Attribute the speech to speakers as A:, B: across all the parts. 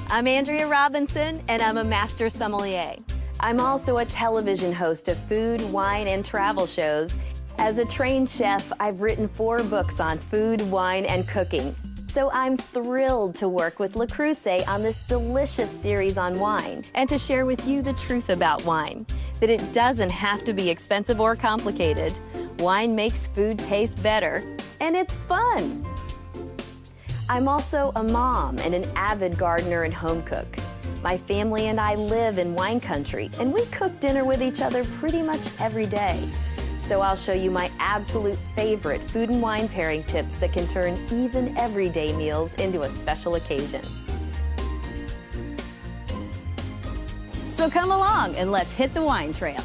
A: I'm Andrea Robinson, and I'm a master sommelier. I'm also a television host of food, wine, and travel shows. As a trained chef, I've written 4 books on food, wine, and cooking. So I'm thrilled to work with Le Creuset on this delicious series on wine and to share with you the truth about wine, that it doesn't have to be expensive or complicated. Wine makes food taste better, and it's fun. I'm also a mom and an avid gardener and home cook. My family and I live in wine country, and we cook dinner with each other pretty much every day. So I'll show you my absolute favorite food and wine pairing tips that can turn even everyday meals into a special occasion. So come along and let's hit the wine trail.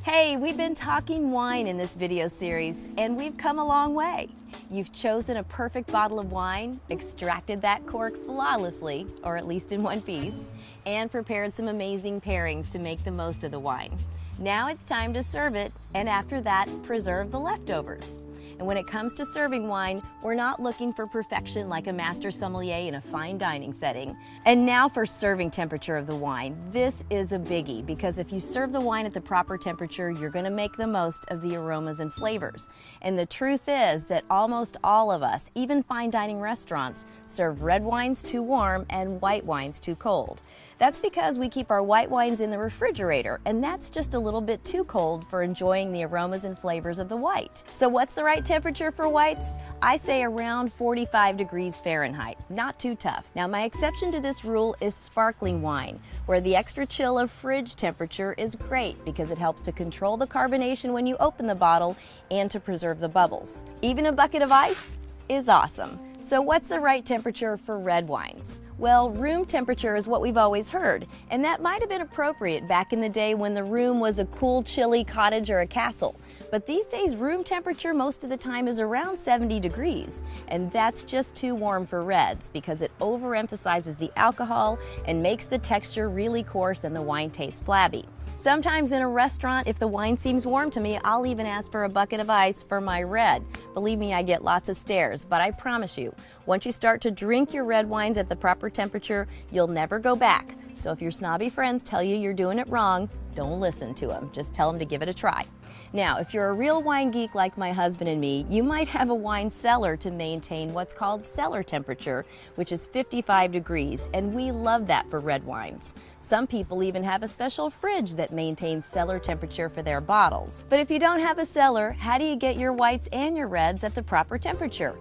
A: Hey, we've been talking wine in this video series, and we've come a long way. You've chosen a perfect bottle of wine, extracted that cork flawlessly, or at least in one piece, and prepared some amazing pairings to make the most of the wine. Now it's time to serve it, and after that, preserve the leftovers. And when it comes to serving wine, we're not looking for perfection like a master sommelier in a fine dining setting. And now for serving temperature of the wine. This is a biggie because if you serve the wine at the proper temperature, you're going to make the most of the aromas and flavors. And the truth is that almost all of us, even fine dining restaurants, serve red wines too warm and white wines too cold. That's because we keep our white wines in the refrigerator, and that's just a little bit too cold for enjoying the aromas and flavors of the white. So what's the right temperature for whites? I say around 45 degrees Fahrenheit, not too tough. Now my exception to this rule is sparkling wine, where the extra chill of fridge temperature is great because it helps to control the carbonation when you open the bottle and to preserve the bubbles. Even a bucket of ice is awesome. So what's the right temperature for red wines? Well, room temperature is what we've always heard, and that might have been appropriate back in the day when the room was a cool, chilly cottage or a castle. But these days, room temperature most of the time is around 70 degrees, and that's just too warm for reds because it overemphasizes the alcohol and makes the texture really coarse and the wine taste flabby. Sometimes in a restaurant, if the wine seems warm to me, I'll even ask for a bucket of ice for my red. Believe me, I get lots of stares, but I promise you, once you start to drink your red wines at the proper temperature, you'll never go back. So if your snobby friends tell you you're doing it wrong, don't listen to them. Just tell them to give it a try. Now, if you're a real wine geek like my husband and me, you might have a wine cellar to maintain what's called cellar temperature, which is 55 degrees, and we love that for red wines. Some people even have a special fridge that maintains cellar temperature for their bottles. But if you don't have a cellar, how do you get your whites and your reds at the proper temperature?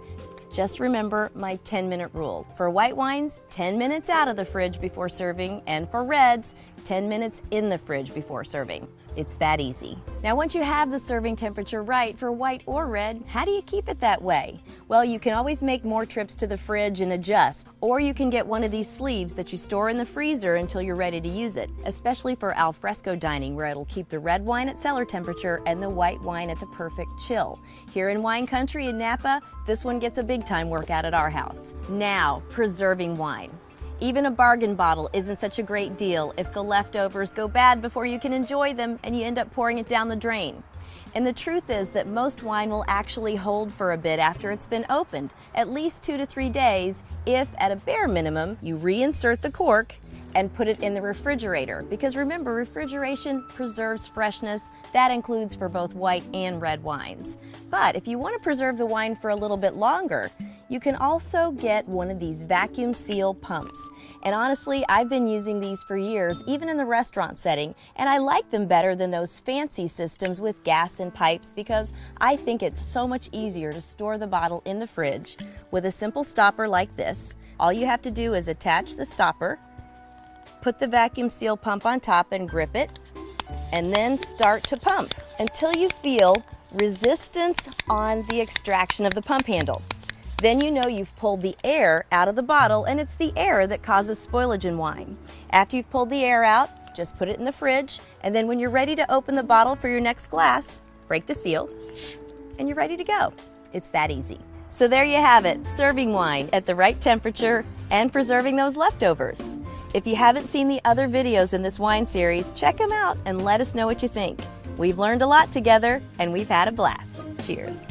A: Just remember my 10-minute rule. For white wines, 10 minutes out of the fridge before serving, and for reds, 10 minutes in the fridge before serving. It's that easy. Now, once you have the serving temperature right for white or red, how do you keep it that way? Well, you can always make more trips to the fridge and adjust, or you can get one of these sleeves that you store in the freezer until you're ready to use it, especially for al fresco dining where it'll keep the red wine at cellar temperature and the white wine at the perfect chill. Here in wine country in Napa, this one gets a big time workout at our house. Now, preserving wine. Even a bargain bottle isn't such a great deal if the leftovers go bad before you can enjoy them and you end up pouring it down the drain. And the truth is that most wine will actually hold for a bit after it's been opened, at least 2 to 3 days, if at a bare minimum you reinsert the cork and put it in the refrigerator. Because remember, refrigeration preserves freshness. That includes for both white and red wines. But if you want to preserve the wine for a little bit longer, you can also get one of these vacuum seal pumps. And honestly, I've been using these for years, even in the restaurant setting, and I like them better than those fancy systems with gas and pipes because I think it's so much easier to store the bottle in the fridge with a simple stopper like this. All you have to do is attach the stopper, put the vacuum seal pump on top and grip it, and then start to pump until you feel resistance on the extraction of the pump handle. Then you know you've pulled the air out of the bottle, and it's the air that causes spoilage in wine. After you've pulled the air out, just put it in the fridge, and then when you're ready to open the bottle for your next glass, break the seal, and you're ready to go. It's that easy. So there you have it, serving wine at the right temperature and preserving those leftovers. If you haven't seen the other videos in this wine series, check them out and let us know what you think. We've learned a lot together, and we've had a blast. Cheers.